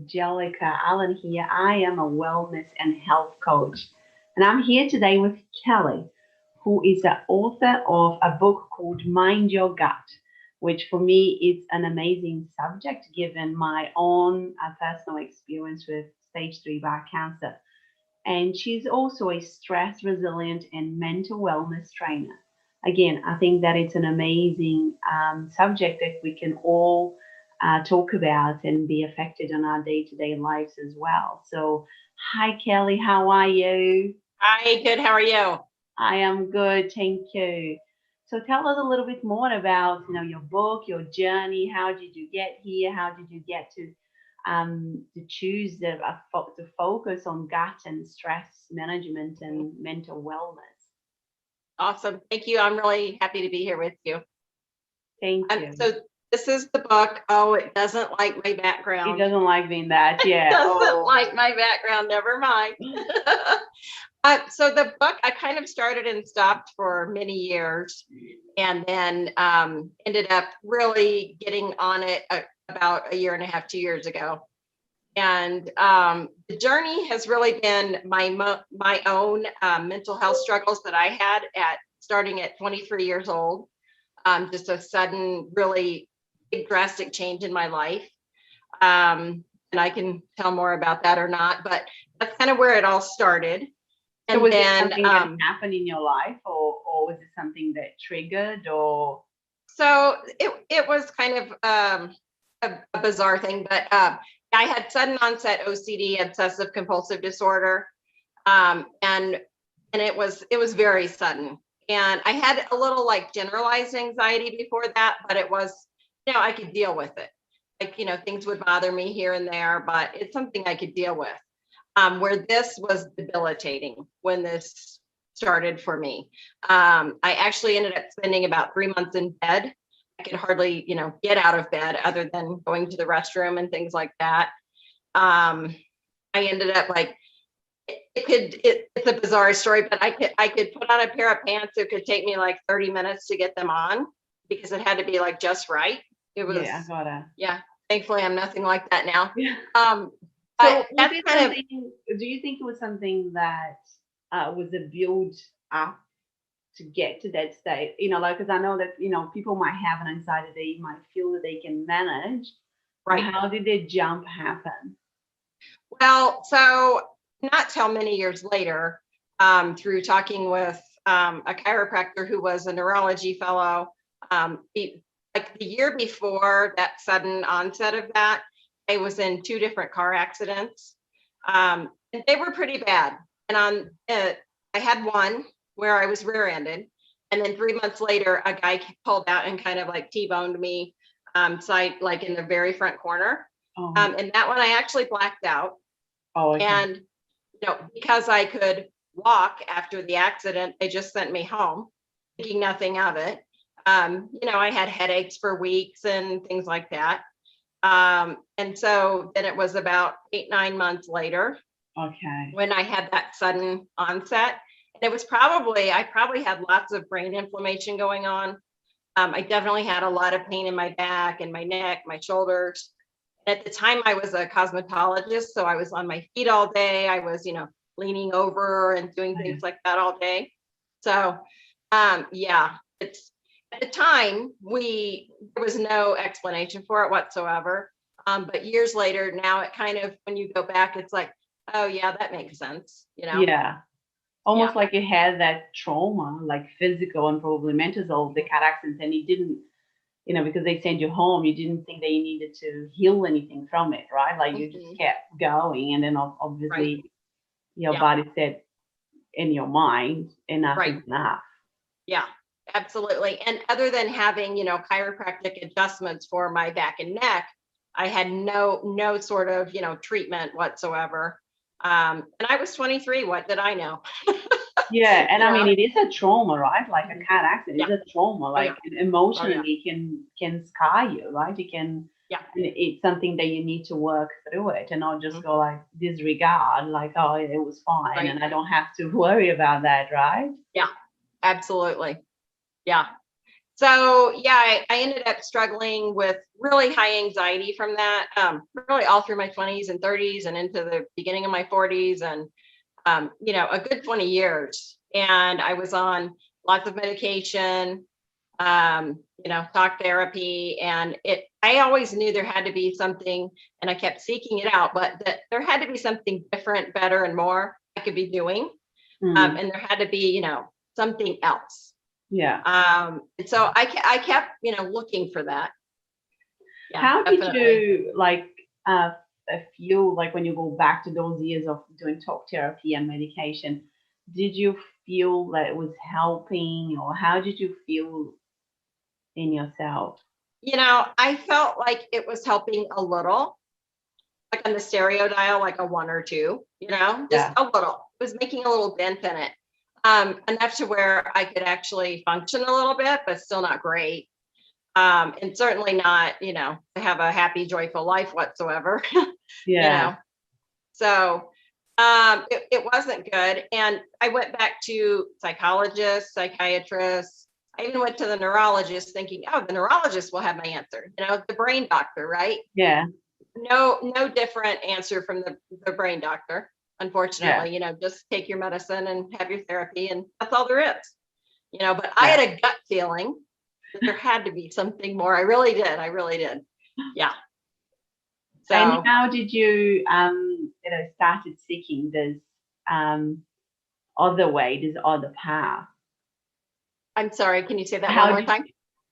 Angelica Allen here. I am a wellness and health coach, and I'm here today with Kelly, who is the author of a book called Mind Your Gut, which for me is an amazing subject given my own personal experience with stage 3 bowel cancer. And she's also a stress resilient and mental wellness trainer. Again, I think that it's an amazing subject that we can all talk about and be affected in our day-to-day lives as well. So, hi Kelly, how are you? Hi, good. How are you? I am good, thank you. So tell us a little bit more about your book, your journey. How did you get here? How did you get to choose to focus on gut and stress management and mental wellness? Awesome. Thank you. I'm really happy to be here with you. Thank you. So this is the book. Oh, it doesn't like my background. It doesn't like being that, yeah. It doesn't like my background. Never mind. So the book, I kind of started and stopped for many years, and then ended up really getting on it about a year and a half, 2 years ago. And the journey has really been my own mental health struggles that I had starting at 23 years old. Just a sudden, really big, drastic change in my life. And I can tell more about that or not, but that's kind of where it all started. So was it something that happened in your life, or was it something that triggered, or? So it was kind of a bizarre thing, but I had sudden onset OCD, obsessive compulsive disorder, and it was very sudden. And I had a little like generalized anxiety before that, but it was, I could deal with it. Like, things would bother me here and there, but it's something I could deal with. Where this was debilitating when this started for me. I actually ended up spending about 3 months in bed. I could hardly, get out of bed other than going to the restroom and things like that. I ended up like, it's a bizarre story, but I could put on a pair of pants. It could take me like 30 minutes to get them on because it had to be like just right. It was, yeah, I gotta. Yeah. Thankfully, I'm nothing like that now. Yeah. So that's kind of. Do you think it was something that was a build up to get to that state? Because I know that people might have an anxiety they might feel that they can manage. Right. How did the jump happen? Well, so not till many years later, through talking with a chiropractor who was a neurology fellow, like the year before that sudden onset of that, I was in 2 different car accidents. And they were pretty bad. And I had one where I was rear-ended. And then 3 months later, a guy pulled out and kind of like T-boned me, like in the very front corner. Oh. And that one, I actually blacked out. Oh, okay. And, because I could walk after the accident, they just sent me home thinking nothing of it. I had headaches for weeks and things like that. And so then it was about 8-9 months later. Okay. When I had that sudden onset. And it was I probably had lots of brain inflammation going on. I definitely had a lot of pain in my back and my neck, my shoulders. And at the time I was a cosmetologist, so I was on my feet all day. I was, leaning over and doing things like that all day. So, it's at the time there was no explanation for it whatsoever. But years later, now it kind of, when you go back, it's like, oh yeah, that makes sense. Yeah. Almost like you had that trauma, like physical and probably mental, the car accident, and you didn't, because they sent you home, you didn't think that you needed to heal anything from it, right? Like you just kept going, and then obviously your body said in your mind, enough is enough. Yeah, absolutely. And other than having, chiropractic adjustments for my back and neck, I had no sort of, treatment whatsoever. And I was 23. What did I know? Yeah, and I mean, it is a trauma, right? Like a car accident is a trauma. Like emotionally, can scar you, right? It can. Yeah. And it's something that you need to work through it, and not just go like disregard, like, oh, it was fine, and I don't have to worry about that, right? Yeah, absolutely. Yeah. So yeah, I ended up struggling with really high anxiety from that, really all through my 20s and 30s and into the beginning of my 40s, and a good 20 years. And I was on lots of medication, talk therapy, and I always knew there had to be something, and I kept seeking it out, but that there had to be something different, better, and more I could be doing. And there had to be, something else. Yeah. And so I kept, looking for that. Yeah, How definitely. did you feel like when you go back to those years of doing talk therapy and medication? Did you feel that it was helping, or how did you feel in yourself? I felt like it was helping a little, like on the stereo dial, like a 1 or 2, just Yeah. a little. It was making a little dent in it, enough to where I could actually function a little bit, but still not great. And certainly not, have a happy, joyful life whatsoever. Yeah. So it wasn't good. And I went back to psychologists, psychiatrists. I even went to the neurologist thinking, oh, the neurologist will have my answer, the brain doctor, right? Yeah. No different answer from the brain doctor, unfortunately. Just take your medicine and have your therapy, and that's all there is. But I had a gut feeling that there had to be something more. I really did. Yeah. So, and how did you started seeking this other way, this other path? I'm sorry, can you say that one more time?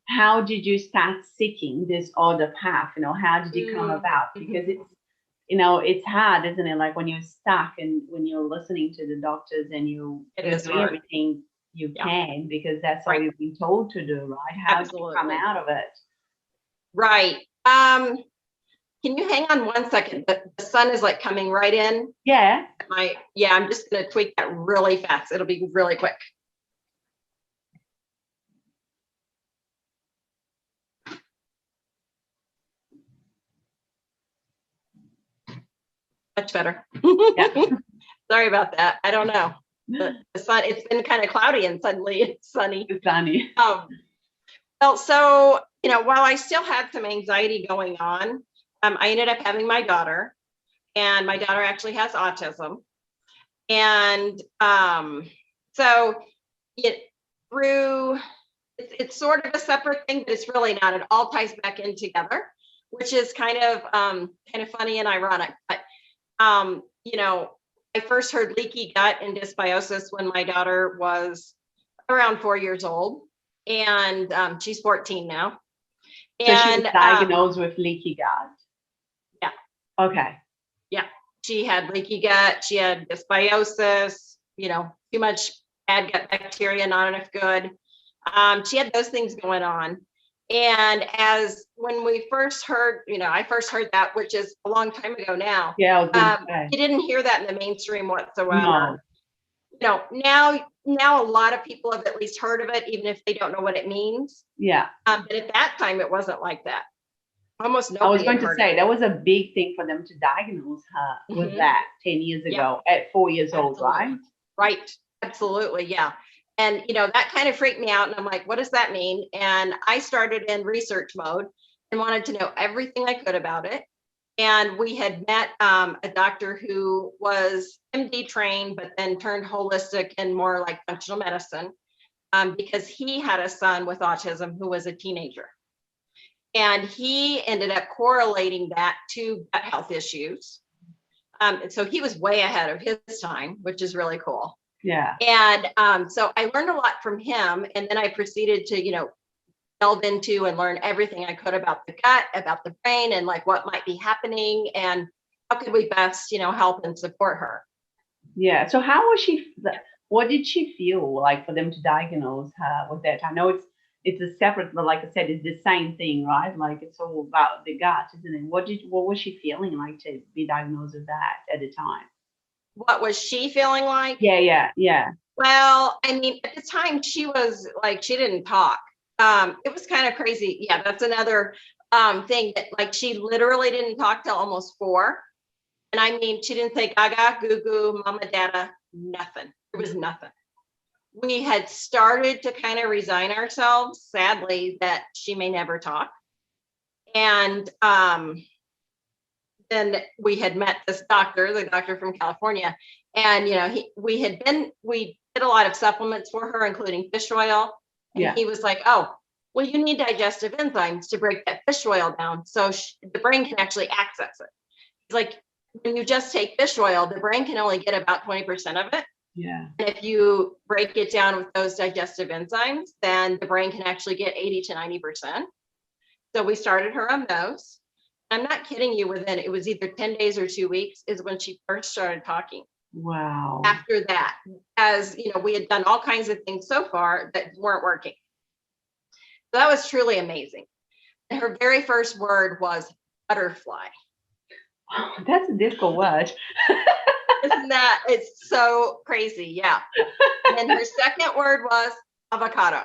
How did you start seeking this other path? How did it come about? Because it's hard, isn't it? Like when you're stuck and when you're listening to the doctors and you're doing everything you can, because that's all you've been told to do, right? How did you come out of it? Right. Can you hang on 1 second? The sun is like coming right in. Yeah. I'm just gonna tweak that really fast. It'll be really quick. Much better. Yeah. Sorry about that. I don't know. The sun, it's been kind of cloudy and suddenly it's sunny. It's sunny. Well, so, while I still had some anxiety going on, I ended up having my daughter, and my daughter actually has autism. And so it's sort of a separate thing, but it's really not. It all ties back in together, which is kind of funny and ironic. But I first heard leaky gut and dysbiosis when my daughter was around 4 years old, and she's 14 now. So she was diagnosed with leaky gut. Yeah. Okay. Yeah, she had leaky gut. She had dysbiosis. Too much bad gut bacteria, not enough good. She had those things going on. And when we first heard, I first heard that, which is a long time ago now. Yeah. You didn't hear that in the mainstream whatsoever. No. Now a lot of people have at least heard of it, even if they don't know what it means. Yeah. But at that time, it wasn't like that. Almost nobody. I was going to say that was a big thing for them to diagnose her with that 10 years ago at 4 years old, right? Right. Absolutely. Yeah. And, that kind of freaked me out. And I'm like, what does that mean? And I started in research mode and wanted to know everything I could about it. And we had met a doctor who was MD trained, but then turned holistic and more like functional medicine, because he had a son with autism who was a teenager. And he ended up correlating that to gut health issues. And so he was way ahead of his time, which is really cool. Yeah. And so I learned a lot from him. And then I proceeded to, delve into and learn everything I could about the gut, about the brain, and like what might be happening and how could we best, help and support her. Yeah. So how was she? What did she feel like for them to diagnose her with that? I know it's a separate, but like I said, it's the same thing, right? Like it's all about the gut, isn't it? What was she feeling like to be diagnosed with that at the time? What was she feeling like? Yeah. Well, I mean, at the time she was like, she didn't talk. It was kind of crazy. Yeah, that's another thing that like she literally didn't talk till almost 4. And I mean, she didn't say gaga, goo goo, mama, dada, nothing. It was nothing. we had started to kind of resign ourselves, sadly, that she may never talk. And then we had met this doctor, the doctor from California, and we did a lot of supplements for her, including fish oil. And he was like, "Oh, well, you need digestive enzymes to break that fish oil down so the brain can actually access it." He's like, "When you just take fish oil, the brain can only get about 20% of it. Yeah. And if you break it down with those digestive enzymes, then the brain can actually get 80 to 90%. So we started her on those. I'm not kidding you, it was either 10 days or 2 weeks is when she first started talking. Wow. After that, as we had done all kinds of things so far that weren't working. So that was truly amazing. And her very first word was butterfly. Oh, that's a difficult word. Isn't that, it's so crazy. Yeah. And then her second word was avocado.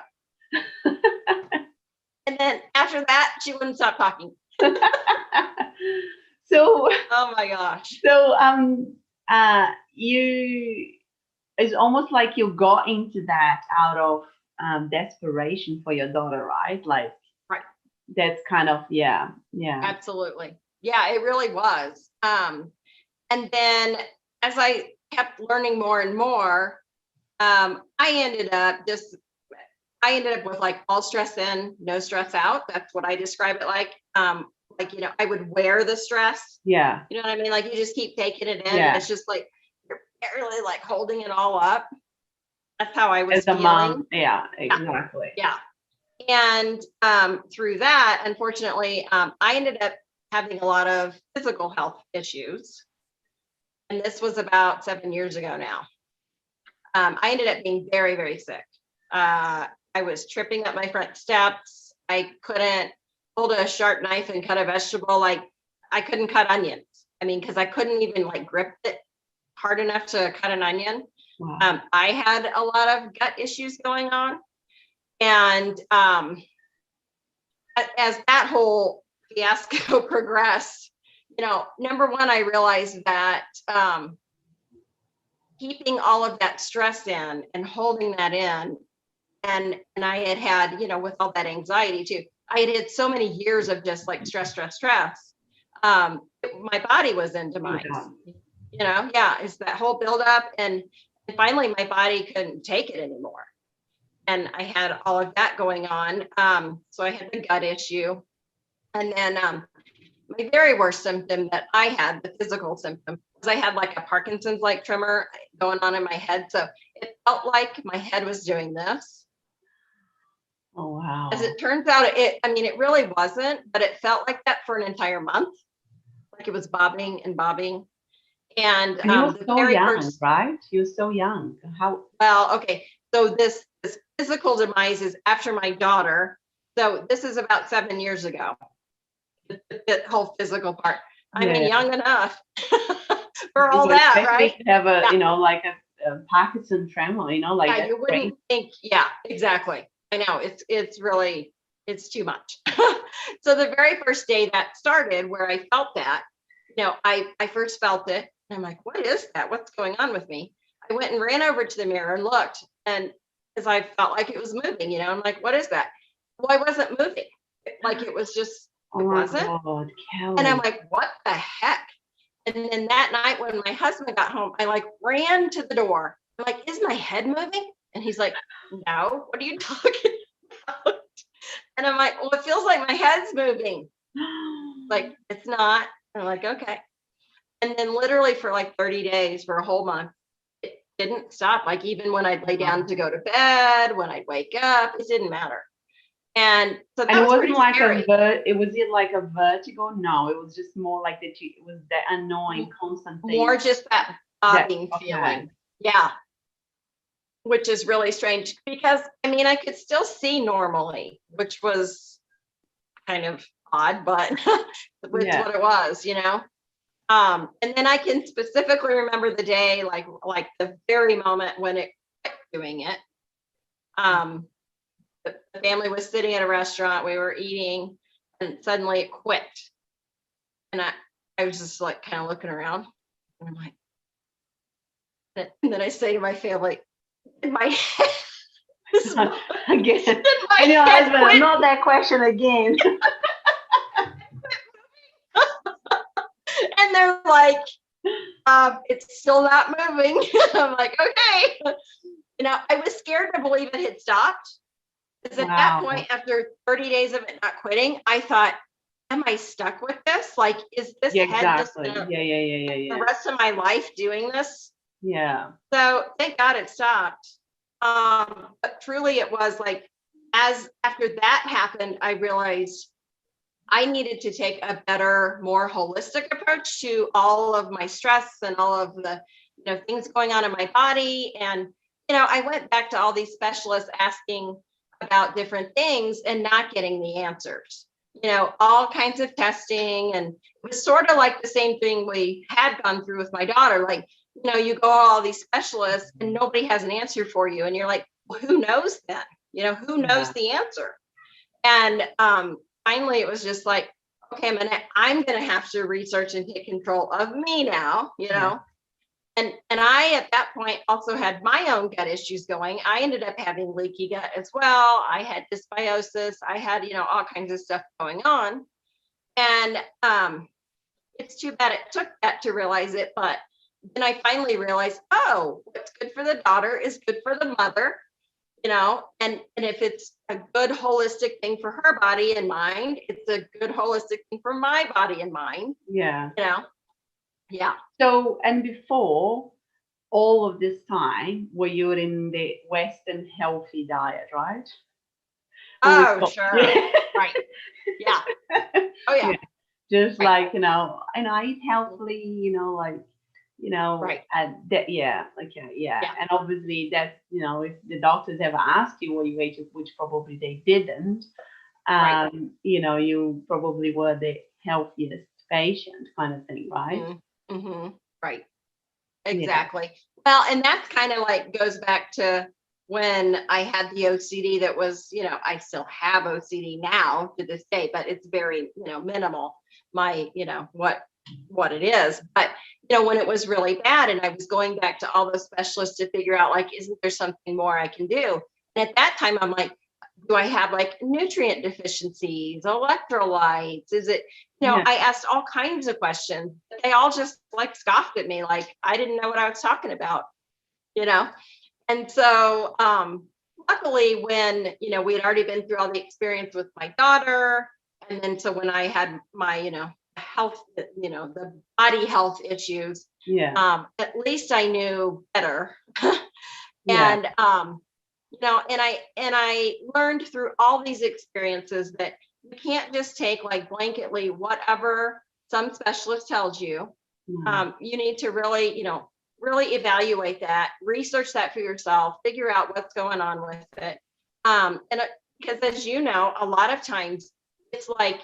And then after that, she wouldn't stop talking. So, oh my gosh. So, it's almost like you got into that out of desperation for your daughter, right? Like, right. That's kind of, yeah. Absolutely. Yeah, it really was. And then as I kept learning more and more, I ended up with like all stress in, no stress out. That's what I describe it like. I would wear the stress. Yeah. You know what I mean? Like you just keep taking it in. Yeah. And it's just like you're barely like holding it all up. That's how I was as a feeling. mom. Yeah, exactly. Yeah. And through that, unfortunately, I ended up having a lot of physical health issues. And this was about 7 years ago now. I ended up being very, very sick. I was tripping up my front steps. I couldn't hold a sharp knife and cut a vegetable. Like I couldn't cut onions. I mean, because I couldn't even like grip it hard enough to cut an onion. Wow. I had a lot of gut issues going on. And as that whole fiasco progressed, number one, I realized that keeping all of that stress in and holding that in, and I had, with all that anxiety too, I had so many years of just like stress. My body was in demise. It's that whole buildup, and finally my body couldn't take it anymore. And I had all of that going on. So I had the gut issue. And then my very worst symptom that I had, the physical symptom, was I had like a Parkinson's like tremor going on in my head. So it felt like my head was doing this. Oh, wow. As it turns out, it really wasn't, but it felt like that for an entire month. Like it was bobbing and bobbing. And you were so young, right? You were so young. How? Well, okay. So this physical demise is after my daughter. So this is about 7 years ago. The whole physical part. I mean, young enough for all that, right? To have a, like a Parkinson tremor, like yeah, you wouldn't think. Yeah, exactly. I know it's really, it's too much. So the very first day that started, where I felt that, I first felt it, and I'm like, what is that? What's going on with me? I went and ran over to the mirror and looked, and as I felt like it was moving, I'm like, what is that? Well, I wasn't moving. Like it was just, it wasn't. God, Kelly. And I'm like, what the heck? And then that night when my husband got home, I like ran to the door. I'm like, is my head moving? And he's like, no, what are you talking about? And I'm like, well, it feels like my head's moving. Like, it's not. And I'm like, okay. And then literally for like 30 days, for a whole month, it didn't stop. Like even when I'd lay down to go to bed, when I'd wake up, it didn't matter. And so that and it was wasn't like scary. was it like a vertigo? No, it was just more like that. It was that annoying constant thing. More just that bobbing feeling. Yeah. Which is really strange because I could still see normally, which was kind of odd, but with what it was, and then I can specifically remember the day, like the very moment when it quit doing it. The family was sitting at a restaurant, we were eating, and suddenly it quit. And I was just like kind of looking around, and I'm like, and then I say to my family, in my head, this woman Again, in my and your head husband, quit. not that question again. And they're like, it's still not moving. I'm like, okay. I was scared to believe it had stopped. Because at that Wow. point, after 30 days of it not quitting, I thought, am I stuck with this? Like, is this Yeah, head just exactly. gonna Yeah. the rest of my life doing this? Yeah. So thank God it stopped. But truly it was like, as after that happened, I realized I needed to take a better, more holistic approach to all of my stress and all of the, things going on in my body. And, I went back to all these specialists asking about different things and not getting the answers, all kinds of testing. And it was sort of like the same thing we had gone through with my daughter. Like, you go to all these specialists and nobody has an answer for you. And you're like, well, who knows then? Who knows Yeah. the answer? And finally it was just like, okay, I'm gonna have to research and take control of me now, Yeah. And I at that point also had my own gut issues going. I ended up having leaky gut as well. I had dysbiosis. I had, all kinds of stuff going on. And it's too bad it took that to realize it, but then I finally realized, oh, what's good for the daughter is good for the mother. And if it's a good holistic thing for her body and mind, it's a good holistic thing for my body and mind. Yeah. Yeah. So, and before all of this time, were you in the Western healthy diet, right? Oh, sure. Yeah. Right. Yeah. Oh yeah. Yeah. Just Right. like, and I eat healthily, Right. and that, yeah, okay, yeah. Yeah. And obviously that's, if the doctors ever ask you what you ate, which probably they didn't, Right. you probably were the healthiest patient kind of thing, right? Mm-hmm. Mm-hmm. Right. Yeah. Exactly. Well, and that's kind of like goes back to when I had the OCD that was, I still have OCD now to this day, but it's very, minimal, my, what it is. But, when it was really bad and I was going back to all those specialists to figure out, like, isn't there something more I can do? And at that time, I'm like, do I have like nutrient deficiencies, electrolytes? Is it, Yeah. I asked all kinds of questions. But they all just like scoffed at me, like I didn't know what I was talking about, you know? And so, luckily, when, we had already been through all the experience with my daughter, and then so when I had my, health, the body health issues, Yeah. at least I knew better. Yeah. And, and I learned through all these experiences that you can't just take like blanketly whatever some specialist tells you. Mm. You need to really, really evaluate that, research that for yourself, figure out what's going on with it. Because as you know, a lot of times it's like,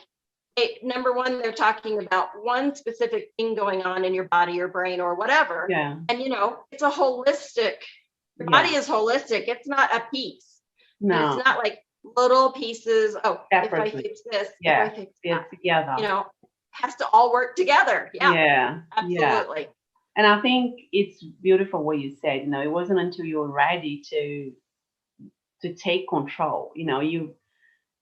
number one, they're talking about one specific thing going on in your body or brain or whatever. Yeah. And, it's a holistic, your Yeah. body is holistic. It's not a piece. And it's No. not like little pieces. Oh, if I Separately. fix this, Yeah. if I fix It's that, together. has to all work together. Yeah, Yeah. Yeah. absolutely. And I think it's beautiful what you said. It wasn't until you were ready to take control. Mhm.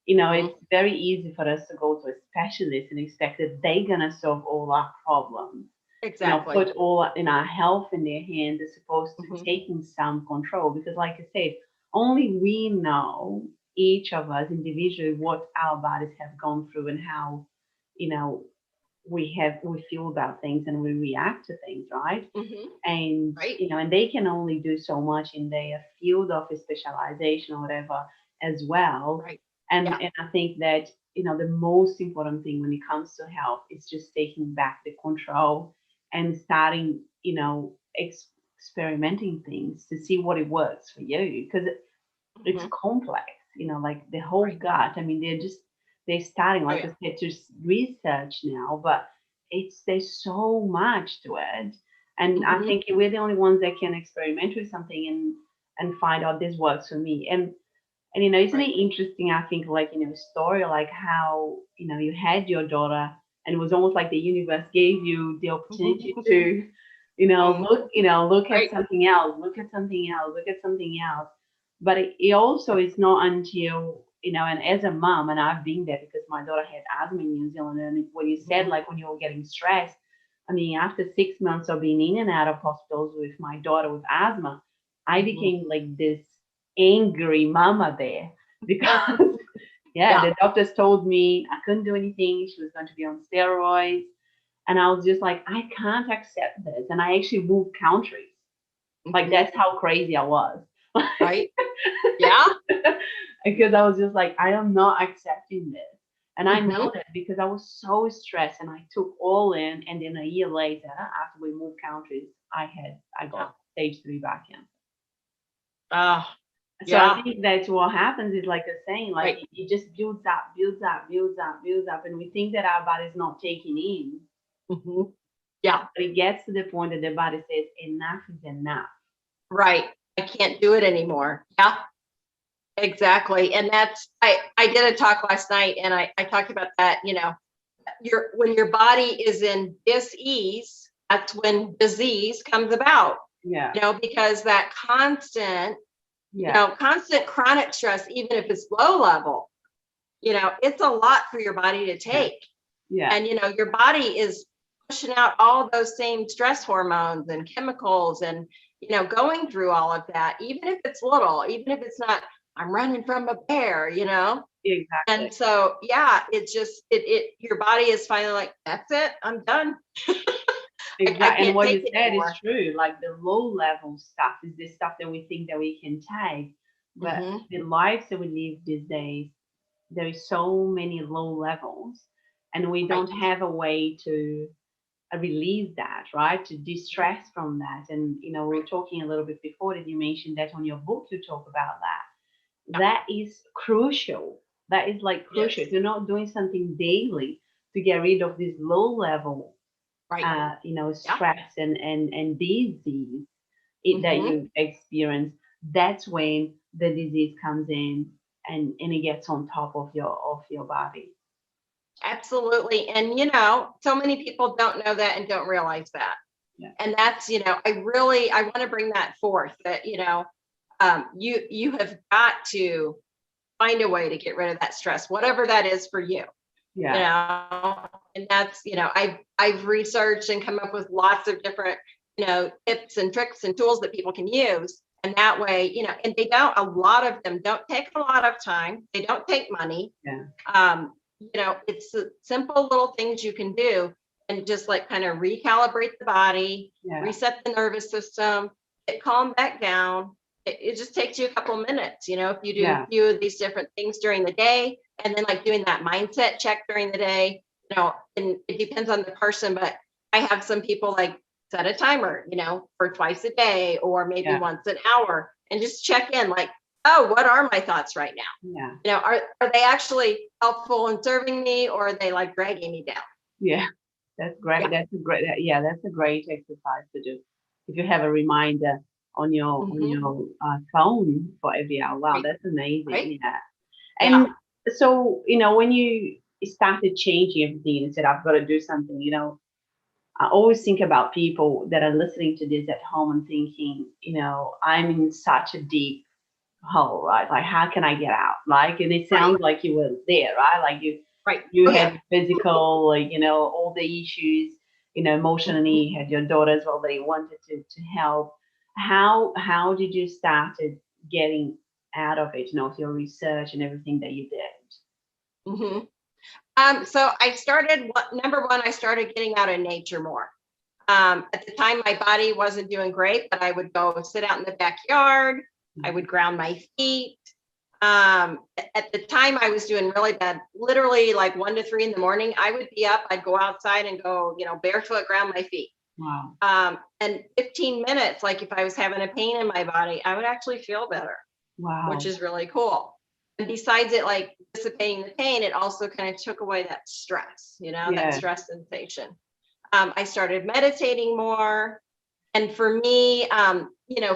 It's very easy for us to go to a specialist and expect that they're gonna solve all our problems. Exactly. Put all in our health in their hands as opposed to Mhm. taking some control. Because like I said, only we know, each of us individually, what our bodies have gone through and how, you know, we feel about things and we react to things, right? Mhm. And Right. and they can only do so much in their field of specialization or whatever as well. Right. and Yeah. and I think that the most important thing when it comes to health is just taking back the control and starting experimenting things to see what it works for you, because it's Mhm. complex, like the whole Right. gut. I mean, they're starting, Oh like yeah. I said, to research now, but there's so much to it. And I Mhm. think we're the only ones that can experiment with something and find out this works for me. And isn't it Right. interesting? I think, like in a story, like how you had your daughter, and it was almost like the universe gave you the opportunity to Mm, Look at right. something else, look at something else, look at something else. But it also is not until, and as a mom, and I've been there because my daughter had asthma in New Zealand. And what you said, Mhm, like when you were getting stressed, I mean, after 6 months of being in and out of hospitals with my daughter with asthma, I mhm. became like this angry mama there because yeah, Yeah. the doctors told me I couldn't do anything. She was going to be on steroids. And I was just like, I can't accept this. And I actually moved countries. Like, Mhm, that's how crazy I was. right. Yeah. Because I was just like, I am not accepting this. And I know Mhm. that because I was so stressed and I took all in. And then a year later, after we moved countries, I Yeah. got stage 3 back cancer. Oh, So I yeah. think that's what happens is like a saying, like Right. it just builds up, builds up, builds up, builds up. And we think that our body's not taking in. Mhm. Yeah. But it gets to the point that the body says enough is enough. Right. I can't do it anymore. Yeah. Exactly. And that's I did a talk last night and I talked about that, when your body is in dis-ease, that's when disease comes about, Yeah, because that constant, yeah, constant chronic stress, even if it's low level, it's a lot for your body to yeah, take. yeah, And your body is pushing out all those same stress hormones and chemicals and going through all of that, even if it's little, even if it's not, I'm running from a bear. And exactly. so yeah, it's just it your body is finally like, that's it, I'm done. I Exactly. And can't what take you it said is anymore. true. Like the low level stuff is the stuff that we think that we can take. But Hmm. the lives that we live these days, there is so many low levels, and we Right. don't have a way to release that, right? To distress from that. And we were Right. talking a little bit before that you mentioned that on your book you talk about that. Yeah. That is crucial. That is like crucial. If Yes. you're not doing something daily to get rid of this low level, Right. Yeah. stress and disease that Hmm. you experience, that's when the disease comes in and it gets on top of your body. Absolutely. And so many people don't know that and don't realize that. Yeah, And that's, I want to bring that forth that, you have got to find a way to get rid of that stress, whatever that is for you. you yeah, know and that's, I've researched and come up with lots of different, tips and tricks and tools that people can use. And that way, and they don't, a lot of them don't take a lot of time, they don't take money. yeah, It's simple little things you can do and just like kind of recalibrate the body, yeah, reset the nervous system, get calmed back down. It just takes you a couple minutes, if you do a yeah, few of these different things during the day, and then like doing that mindset check during the day, and it depends on the person, but I have some people like set a timer, for twice a day or maybe yeah, once an hour and just check in like, oh, what are my thoughts right now? yeah, Are they actually helpful in serving me or are they like dragging me down? yeah. That's great. Yeah. Yeah, that's a great exercise to do. If you have a reminder on your Hmm. phone for every hour, wow, Right. that's Right. amazing. Yeah. Yeah. And so, when you started changing everything and said, I've got to do something, I always think about people that are listening to this at home and thinking, I'm in such a deep hole, right? Like, how can I get out? Like, and it Right. sounds like you were there, right? Like Right. you Oh yeah. had physical, like, all the issues, emotionally, Mhm. you had your daughter as well that you wanted to help. How did you started getting out of it, with your research and everything that you did? Mhm. So I started, number one, I started getting out in nature more. At the time, my body wasn't doing great, but I would go sit out in the backyard. I would ground my feet. At the time, I was doing really bad, literally like 1 to 3 in the morning. I would be up, I'd go outside and go, barefoot, ground my feet. Wow. And 15 minutes, like if I was having a pain in my body, I would actually feel better, which Wow. is really cool. And besides it, like dissipating the pain, it also kind of took away that stress, that Yeah. stress sensation. I started meditating more. And for me,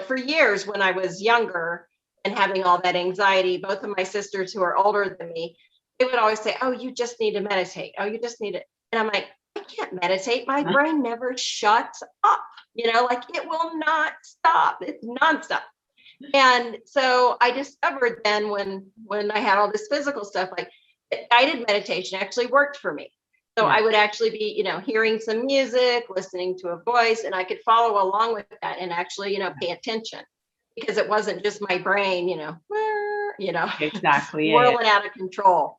for years when I was younger and having all that anxiety, both of my sisters who are older than me, they would always say, oh, you just need to meditate. Oh, you just need it. And I'm like, I can't meditate. My brain never shuts up, like it will not stop. It's nonstop. And so I discovered then when I had all this physical stuff, like guided meditation actually worked for me. So I would actually be, hearing some music, listening to a voice, and I could follow along with that and actually, pay attention, because it wasn't just my brain, Exactly. whirling out of control.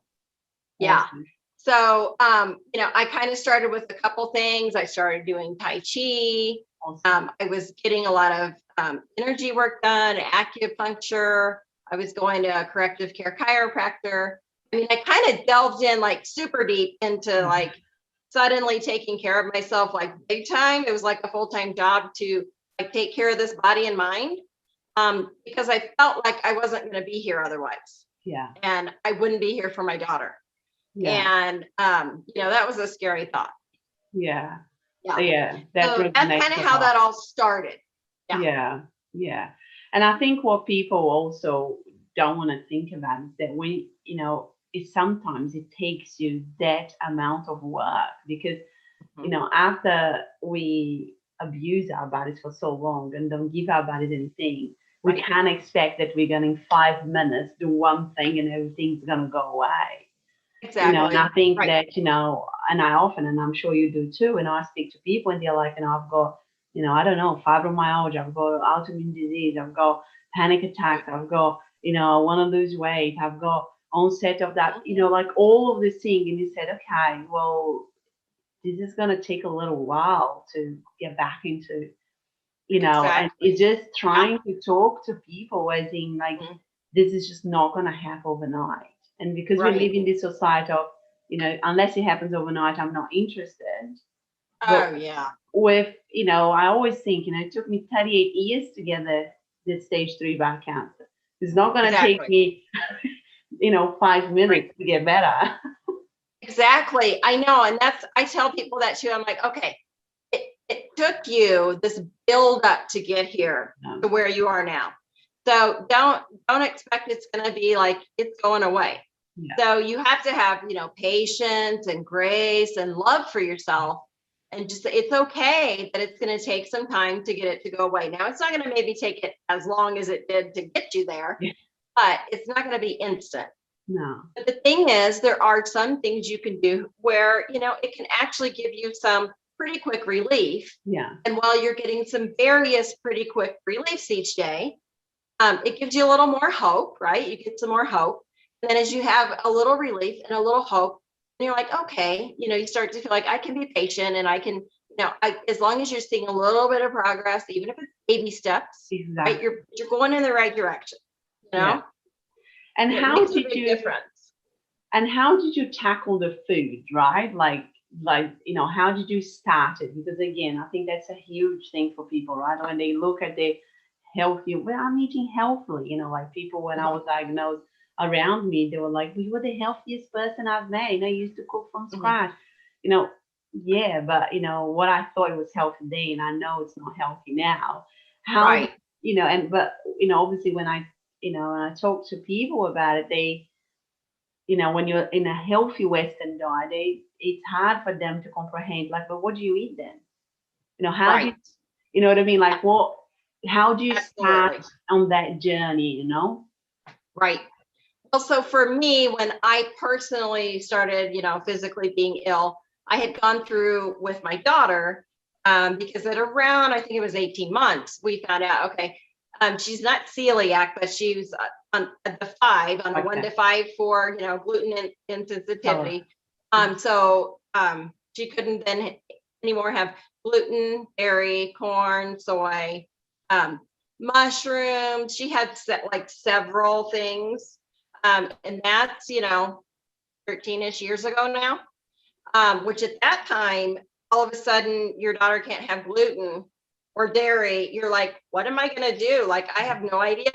Yeah. Awesome. So, I kind of started with a couple things. I started doing Tai Chi. Awesome. I was getting a lot of energy work done, acupuncture. I was going to a corrective care chiropractor. I mean, I kind of delved in like super deep into like suddenly taking care of myself, like big time. It was like a full-time job to like take care of this body and mind, because I felt like I wasn't going to be here otherwise. Yeah. And I wouldn't be here for my daughter. Yeah. And, that was a scary thought. Yeah. Yeah. Yeah. That So that's kind of how that all started. Yeah. Yeah. Yeah. And I think what people also don't want to think about is that when, sometimes it takes you that amount of work because, after we abuse our bodies for so long and don't give our bodies anything, we can't expect that we're going to in 5 minutes do one thing and everything's going to go away. Exactly. And I think that, and I often, and I'm sure you do too, I speak to people and they're like, I've got, I don't know, fibromyalgia, I've got autoimmune disease, I've got panic attacks, I've got, I want to lose weight, I've got onset of that, like all of this thing. And you said, okay, well, this is going to take a little while to get back into, and it's just trying to talk to people as in like, this is just not going to happen overnight. And because we live in this society of, unless it happens overnight, I'm not interested. But with, I always think, it took me 38 years to get the stage 3 bowel cancer. It's not going to take me, 5 minutes to get better. Exactly. I know. And I tell people that too. I'm like, okay, it took you this build up to get here to where you are now. So don't expect it's going to be like it's going away. Yeah. So you have to have, patience and grace and love for yourself, and just it's okay that it's going to take some time to get it to go away. Now it's not going to maybe take it as long as it did to get you there, but it's not going to be instant. No. But the thing is, there are some things you can do where, it can actually give you some pretty quick relief. Yeah. And while you're getting some various pretty quick reliefs each day, it gives you a little more hope, right? You get some more hope. And then as you have a little relief and a little hope, and you're like, okay, you start to feel like I can be patient and I can, as long as you're seeing a little bit of progress, even if it's baby steps, right? You're going in the right direction, Yeah. And how did you difference? And how did you tackle the food, right? Like, how did you start it? Because again, I think that's a huge thing for people, right? When they look at the healthy, well, I'm eating healthily, like people when I was diagnosed around me, they were like, well, you were the healthiest person I've met. I used to cook from scratch. Yeah, but what I thought it was healthy then, I know it's not healthy now. How, but obviously when I talk to people about it, they, when you're in a healthy Western diet, it's hard for them to comprehend, like, but what do you eat then? How do you know what I mean? Like, how do you start on that journey, Right. Well, so for me, when I personally started, physically being ill, I had gone through with my daughter, because at around, I think it was 18 months, we found out, okay, she's not celiac, but she was on the 5, on the 1 to 5 for, gluten insensitivity. So she couldn't then anymore have gluten, dairy, corn, soy, mushrooms. She had several things. And that's, 13-ish years ago now, which at that time, all of a sudden your daughter can't have gluten or dairy. You're like, what am I going to do? Like, I have no idea.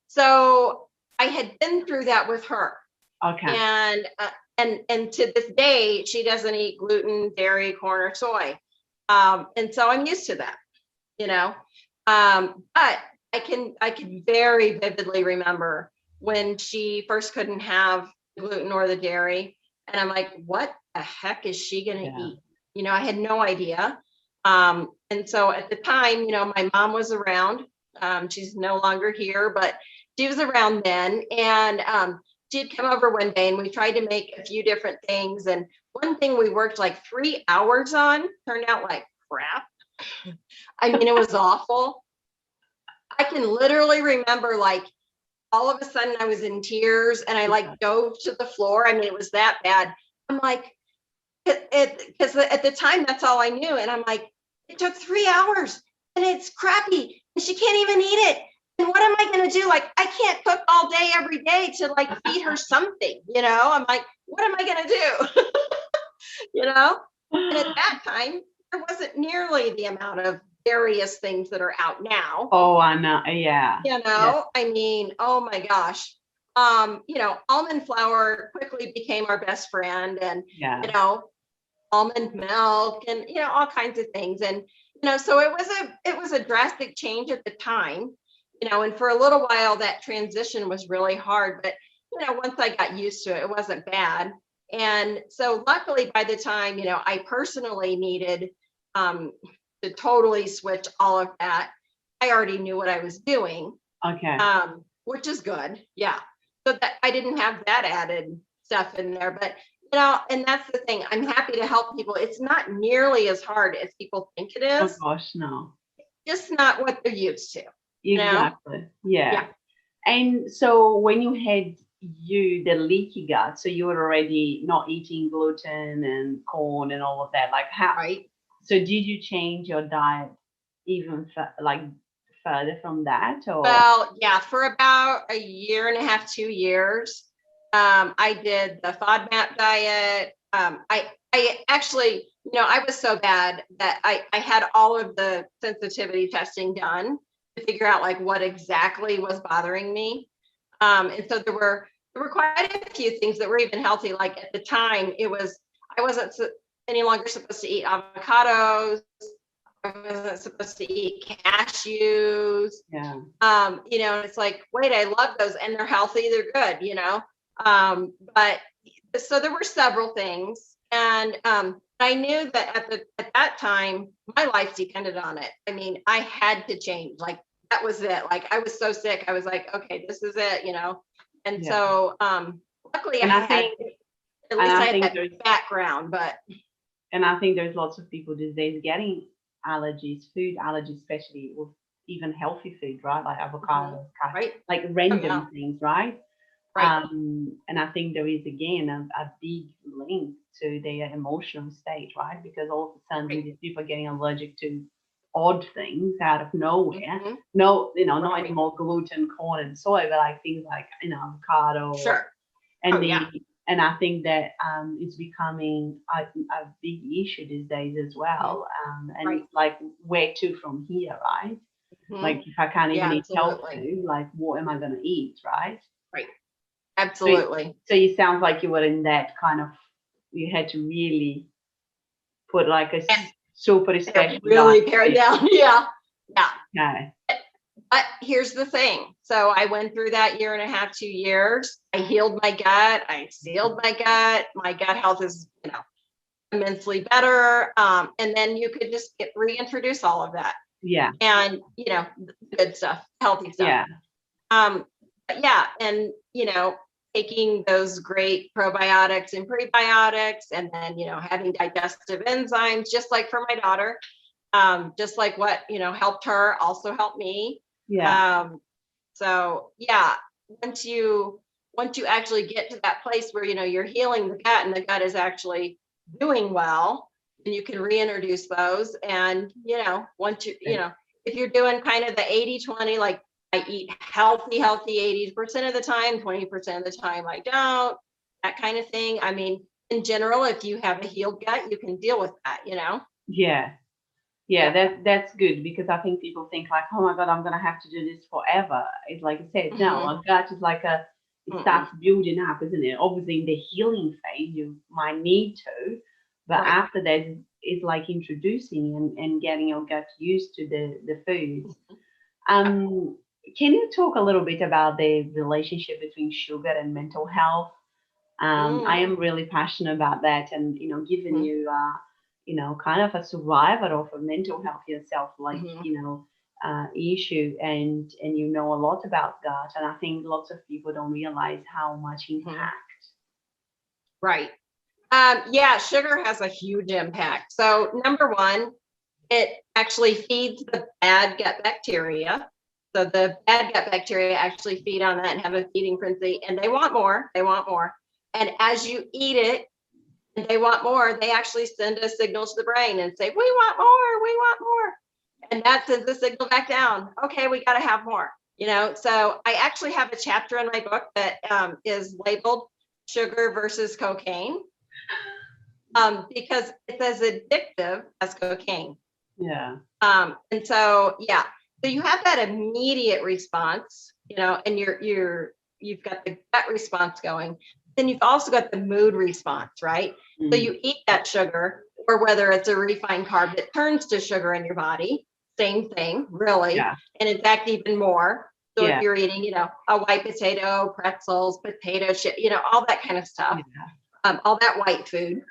So I had been through that with her. Okay. And to this day, she doesn't eat gluten, dairy, corn, or soy. And so I'm used to that, but I can very vividly remember when she first couldn't have the gluten or the dairy. And I'm like, what the heck is she going to Yeah. eat? You know, I had no idea. And so at the time, you know, my mom was around. She's no longer here, but she was around then. And she'd come over one day and we tried to make a few different things. And one thing we worked like 3 hours on turned out like crap. I mean, it was awful. I can literally remember like all of a sudden I was in tears and I like dove to the floor. I mean, it was that bad. I'm like, because at the time that's all I knew. And I'm like, it took 3 hours and it's crappy and she can't even eat it. And what am I going to do? Like, I can't cook all day, every day to like feed her something, you know? I'm like, what am I going to do? You know? And at that time, there wasn't nearly the amount of various things that are out now. Oh, I know. Yeah. You know, I mean, oh my gosh. You know, almond flour quickly became our best friend, and Yeah. you know, almond milk and you know, all kinds of things. And you know, so it was a drastic change at the time, you know, and for a little while that transition was really hard, but you know, once I got used to it, it wasn't bad. And so luckily by the time, you know, I personally needed to totally switch all of that, I already knew what I was doing, Okay. which is good. Yeah. So that I didn't have that added stuff in there, but you know, and that's the thing. I'm happy to help people. It's not nearly as hard as people think it Oh is. gosh, no. Just not what they're used to. You know? Exactly. Yeah. Yeah. And so when you had the leaky gut, so you were already not eating gluten and corn and all of that. Like how? Right. So did you change your diet even like further from that, or? Well, yeah, for about a year and a half, 2 years, I did the Fodmap diet. I actually, you know, I was so bad that I had all of the sensitivity testing done to figure out like what exactly was bothering me. And so there were quite a few things that were even healthy. Like at the time, I wasn't any longer supposed to eat avocados. I wasn't supposed to eat cashews. Yeah. You know, it's like, wait, I love those and they're healthy, they're good, you know. But so there were several things. And I knew that at that time, my life depended on it. I mean, I had to change. Like that was it. Like I was so sick. I was like, okay, this is it, you know. And Yeah. so luckily And I I had think, at and least I I had think that there's, background, but and I think there's lots of people these days getting allergies, food allergies, especially with even healthy food, right? Like avocados, right. like Oh, random yeah. things, right? Right. And I think there is again a big link to their emotional state, right? Because all of a sudden Right. these people are getting allergic to odd things out of nowhere. Mhm. No, you know, not Right. anymore gluten, corn, and soy, but like things like avocado, Sure. and Oh, yeah. and I think that it's becoming a big issue these days as well. And Right. it's like where to from here, right? Like Mhm. if I can't even Yeah, eat absolutely. tofu, like what am I going to eat, right? Right. So, Absolutely. so it sounds like you were in that kind of, you had to really put like a And super it special diet really for pared you. down. Yeah. Yeah. Okay. But here's the thing. So I went through that year and a half, 2 years. I healed my gut. I sealed my gut. My gut health is, you know, immensely better. And then you could just reintroduce all of that Yeah. and, you know, good stuff, healthy stuff. Yeah. But yeah, and you know, taking those great probiotics and prebiotics, and then you know, having digestive enzymes, just like for my daughter, just like what you know helped her, also helped me. Yeah. Um, so yeah, once you once you actually get to that place where you know you're healing the gut and the gut is actually doing well, and you can reintroduce those. And you know, once you know, if you're doing kind of the 80-20, like I eat healthy 80% of the time, 20% of the time I don't, that kind of thing. I mean, in general, if you have a healed gut, you can deal with that, you know? Yeah. Yeah, Yeah. that's good because I think people think like, oh my God, I'm gonna have to do this forever. It's like I said, no, Mm-hmm. a gut is like it Mm-mm. starts building up, isn't it? Obviously, in the healing phase, you might need to, but Right. after that, it's like introducing and getting your gut used to the foods. Um, can you talk a little bit about the relationship between sugar and mental health? I am really passionate about that, and giving Mhm. you kind of a survivor of a mental health yourself, like Mhm. issue, and you know a lot about gut, and I think lots of people don't realize how much Mhm. impact. Right. Yeah, sugar has a huge impact. So number one, it actually feeds the bad gut bacteria. So the bad gut bacteria actually feed on that and have a feeding frenzy, and they want more. They want more. And as you eat it, and they want more, they actually send a signal to the brain and say, "We want more. We want more." And that sends a signal back down. Okay, we got to have more. So I actually have a chapter in my book that is labeled "Sugar versus Cocaine." Because it's as addictive as cocaine. Yeah. And so, yeah, so you have that immediate response, and you've got the gut response going. Then you've also got the mood response, right? So Mm. you eat that sugar, or whether it's a refined carb that turns to sugar in your body, same thing, really. Yeah. And in fact, even more. So Yeah. if you're eating, a white potato, pretzels, potato chip, all that kind of stuff, all that white food.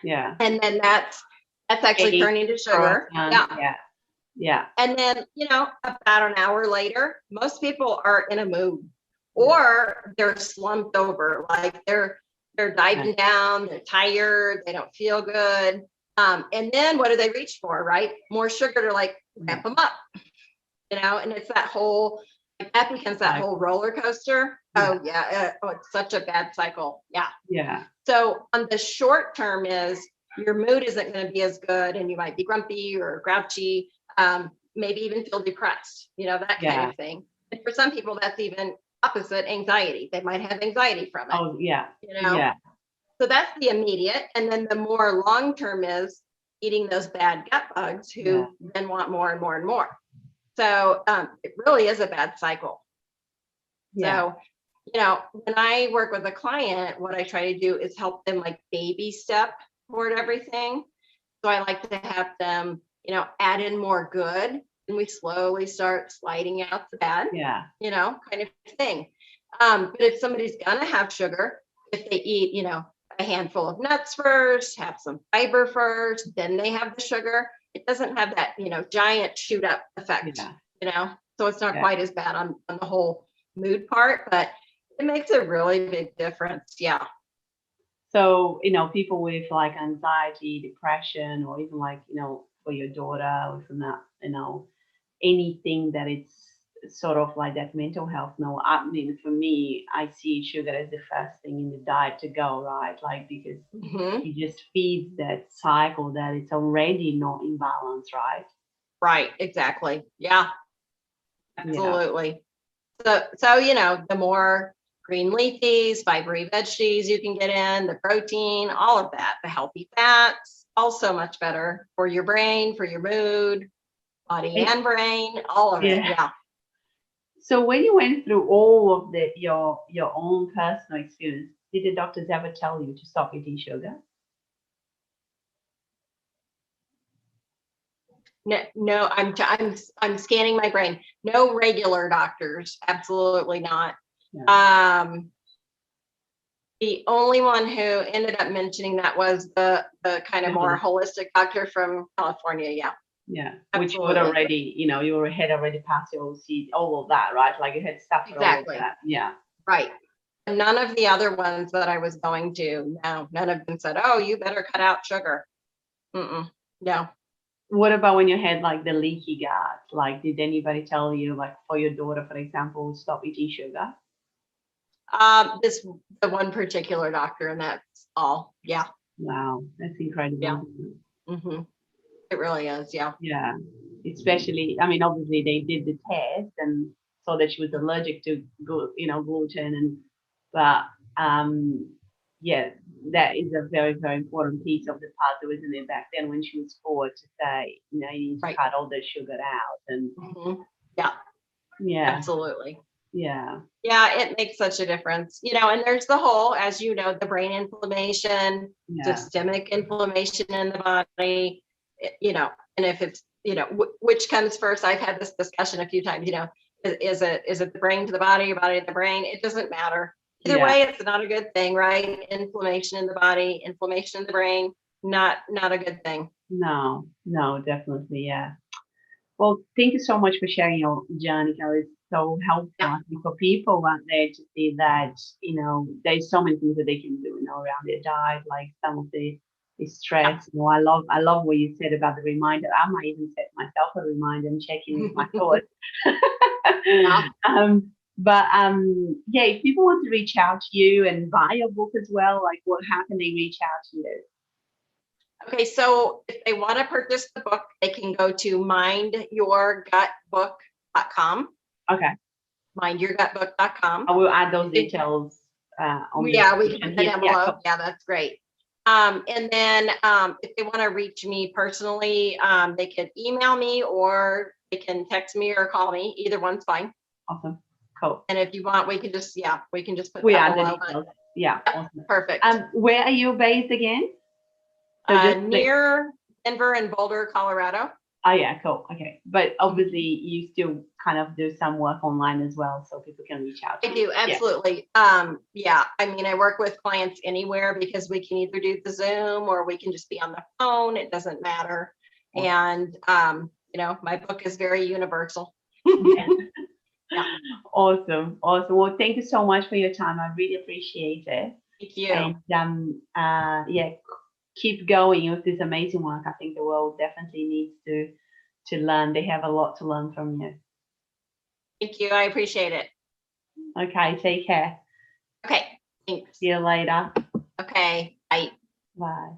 Yeah. And then that's actually Cake, turning to sugar. croissant, Yeah. yeah. Yeah. And then, about an hour later, most people are in a mood, Yeah. or they're slumped over, like they're diving down, they're tired, they don't feel good. And then what do they reach for, right? More sugar to like ramp them up, and it's that whole, like that becomes that whole roller coaster. Yeah. Oh yeah. It's such a bad cycle. Yeah. Yeah. So on the short term is your mood isn't going to be as good, and you might be grumpy or grouchy, maybe even feel depressed, that kind of thing. And for some people, that's even opposite anxiety. They might have anxiety from it. Oh, yeah. Yeah. So that's the immediate. And then the more long term is eating those bad gut bugs who then want more and more and more. So it really is a bad cycle. Yeah. So, when I work with a client, what I try to do is help them like baby step toward everything. So I like to have them, add in more good, and we slowly start sliding out the bad, Yeah. Kind of thing. But if somebody's gonna have sugar, if they eat, a handful of nuts first, have some fiber first, then they have the sugar, it doesn't have that, giant shoot up effect, so it's not quite as bad on the whole mood part, but it makes a really big difference. Yeah. So, people with like anxiety, depression, or even like, for your daughter, or from that, anything that it's sort of like that mental health. No, I mean, for me, I see sugar as the first thing in the diet to go, right? Like, because it just feeds that cycle that it's already not in balance, right? Right. Exactly. Yeah. Yeah. Absolutely. So, the more green leafies, fibery veggies you can get in, the protein, all of that, the healthy fats, also much better for your brain, for your mood, body and brain, all of it. Yeah. Yeah. So when you went through all of your own personal experience, did the doctors ever tell you to stop eating sugar? No, I'm scanning my brain. No regular doctors, absolutely not. Yeah. The only one who ended up mentioning that was the kind of more holistic doctor from California. Yeah. Yeah, which would Absolutely. already, you had already passed your OC, all of that, right? Like you had suffered all of Exactly. that. Yeah. Right. None of the other ones that I was going to, no, none of them said, "Oh, you better cut out sugar." No. What about when you had like the leaky gut? Like, did anybody tell you, like for your daughter, for example, stop eating sugar? The one particular doctor, and that's all. Yeah. Wow, that's incredible. Yeah. It really is. Yeah. Yeah, especially, I mean, obviously they did the test and saw that she was allergic to, gluten, and but yeah, that is a very, very important piece of the puzzle, isn't it? Back then, when she was 4, to say, you need to cut all the sugar out, and Yeah. yeah, Absolutely. yeah, Yeah, it makes such a difference, and there's the whole, as you know, the brain inflammation, systemic inflammation in the body, and if it's, which comes first. I've had this discussion a few times, is it the brain to the body, or body to the brain? It doesn't matter. Either Yeah. way, it's not a good thing, right? Inflammation in the body, inflammation in the brain, not a good thing. No, definitely. Yeah. Well, thank you so much for sharing your journey, Kelly. It's so helpful, Yeah. I think, for people out there to see that, there's so many things that they can do, around their diet, like some of the stress. I love what you said about the reminder. I might even set myself a reminder and check in with my thoughts. Yeah. Yeah, if people want to reach out to you and buy your book as well, like how can they reach out to you? Okay, so if they want to purchase the book, they can go to mindyourgutbook.com. Okay. Mindyourgutbook.com. I will add those details on the We description can put that here. down below. Yeah, that's great. And then if they want to reach me personally, they could email me or they can text me or call me. Either one's fine. Awesome. Cool. And if you want, we can just put We that add the below. details. Yeah. Awesome. Perfect. Where are you based again? Near Denver and Boulder, Colorado. Oh yeah, cool. Okay. But obviously you still kind of do some work online as well, so people can reach out to you. I do, absolutely. Yeah. I mean, I work with clients anywhere because we can either do the Zoom or we can just be on the phone. It doesn't matter. Awesome. And my book is very universal. Yeah. Yeah. Awesome. Well, thank you so much for your time. I really appreciate it. Thank you. And keep going with this amazing work. I think the world definitely needs to learn. They have a lot to learn from you. Thank you. I appreciate it. Okay, take care. Okay. Thanks. See you later. Okay. Bye. Bye.